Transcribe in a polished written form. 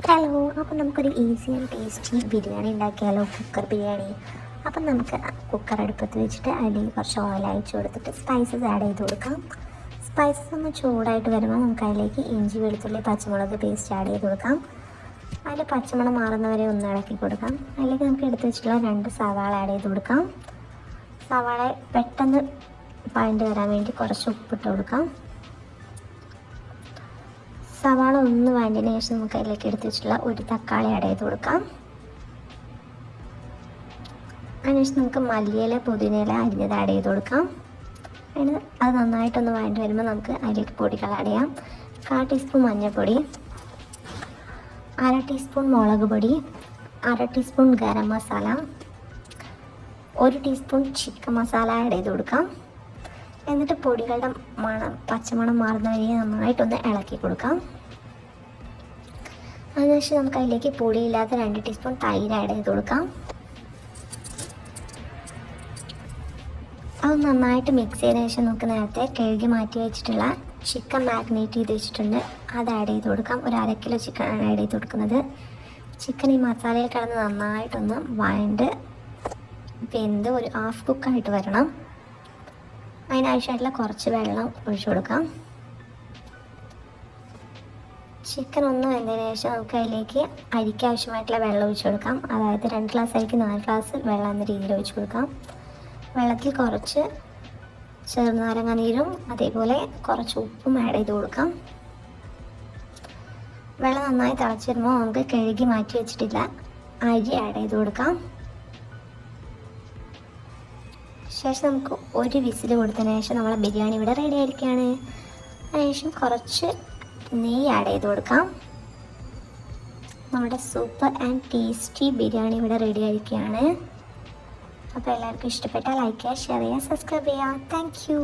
Hello, അപ്പം നമുക്കൊരു easy and tasty biryani ഉണ്ടാക്കിയാലോ? കുക്കർ ബിരിയാണി. അപ്പം നമുക്ക് കുക്കർ അടുപ്പത്ത് വെച്ചിട്ട് അതിലേക്ക് കുറച്ച് ഓയിൽ അയച്ചു കൊടുത്തിട്ട് സ്പൈസസ് ആഡ് ചെയ്ത് കൊടുക്കാം. സ്പൈസസ് ഒന്ന് ചൂടായിട്ട് വരുമ്പോൾ നമുക്ക് അതിലേക്ക് ഇഞ്ചി, വെളുത്തുള്ളി, പച്ചമുളക് പേസ്റ്റ് ആഡ് ചെയ്ത് കൊടുക്കാം. അതിൽ പച്ചമണം മാറുന്നവരെ ഒന്ന് ഇളക്കി കൊടുക്കാം. അതിലേക്ക് നമുക്ക് എടുത്ത് വെച്ചിട്ടുള്ള 2 സവാള ആഡ് ചെയ്ത് കൊടുക്കാം. സവാള പെട്ടെന്ന് വഴണ്ട് വരാൻ വേണ്ടി കുറച്ച് ഉപ്പിട്ട് കൊടുക്കാം. സവാള ഒന്ന് വഴണ്ടിയതിന് ശേഷം നമുക്ക് അതിലേക്ക് എടുത്ത് വെച്ചിട്ടുള്ള ഒരു തക്കാളി ആഡ് ചെയ്ത് കൊടുക്കാം. അതിനുശേഷം നമുക്ക് മല്ലിയില, പുതിനയില അരിഞ്ഞത് ആഡ് ചെയ്ത് കൊടുക്കാം. അത് നന്നായിട്ടൊന്ന് വഴണ്ടി വരുമ്പോൾ നമുക്ക് അതിലേക്ക് പൊടികൾ ആഡ് ചെയ്യാം. 1/4 ടീസ്പൂൺ മഞ്ഞൾപ്പൊടി, 1/2 ടീസ്പൂൺ മുളക് പൊടി, 1/2 teaspoon garam masala, 1 teaspoon chicken masala add ചെയ്ത് കൊടുക്കാം. എന്നിട്ട് പൊടികളുടെ പച്ചമണം മാറുന്ന വരെ നന്നായിട്ടൊന്ന് ഇളക്കി കൊടുക്കാം. അതിനുശേഷം നമുക്ക് അതിലേക്ക് പൊടിയില്ലാത്ത 2 ടീസ്പൂൺ തൈര് ആഡ് ചെയ്ത് കൊടുക്കാം. അത് നന്നായിട്ട് മിക്സ് ചെയ്തതിന് ശേഷം നമുക്ക് നേരത്തെ കഴുകി മാറ്റി വെച്ചിട്ടുള്ള ചിക്കൻ മാഗ്നേറ്റ് ചെയ്ത് വെച്ചിട്ടുണ്ട്, അത് ആഡ് ചെയ്ത് കൊടുക്കാം. ഒരു 1/2 കിലോ ചിക്കൻ ആണ് ആഡ് ചെയ്ത് കൊടുക്കുന്നത്. ചിക്കൻ ഈ മസാലയിൽ കിടന്ന് നന്നായിട്ടൊന്ന് വഴണ്ട് വെന്ത് ഒരു ഹാഫ് കുക്കായിട്ട് വരണം. അതിനാവശ്യമായിട്ടുള്ള കുറച്ച് വെള്ളം ഒഴിച്ചു കൊടുക്കാം. ചിക്കൻ ഒന്ന് വെന്തതിന് ശേഷം നമുക്ക് അതിലേക്ക് അരിക്ക് ആവശ്യമായിട്ടുള്ള വെള്ളം ഒഴിച്ചു കൊടുക്കാം. അതായത് 2 ഗ്ലാസ് അരിക്ക് 4 ഗ്ലാസ് വെള്ളം എന്ന രീതിയിൽ ഒഴിച്ചു കൊടുക്കാം. വെള്ളത്തിൽ കുറച്ച് ചെറുനാരങ്ങ നീരും അതേപോലെ കുറച്ച് ഉപ്പും ആഡ് ചെയ്ത് കൊടുക്കാം. വെള്ളം നന്നായി തിളച്ച് വരുമ്പോൾ നമുക്ക് കഴുകി മാറ്റി വെച്ചിട്ടില്ല അരി ആഡ് ചെയ്ത് കൊടുക്കാം. ശേഷം നമുക്ക് ഒരു വിസിൽ കൊടുത്തതിന് ശേഷം നമ്മളെ ബിരിയാണി ഇവിടെ റെഡി ആയിരിക്കുകയാണ്. അതിനുശേഷം കുറച്ച് നെയ്യ് ആഡ് ചെയ്ത് കൊടുക്കാം. നമ്മുടെ സൂപ്പർ ആൻഡ് ടേസ്റ്റി ബിരിയാണി ഇവിടെ റെഡി ആയിരിക്കുകയാണ്. അപ്പോൾ എല്ലാവർക്കും ഇഷ്ടപ്പെട്ടാൽ ലൈക്ക് ചെയ്യുക, ഷെയർ ചെയ്യുക, സബ്സ്ക്രൈബ് ചെയ്യുക. Thank you.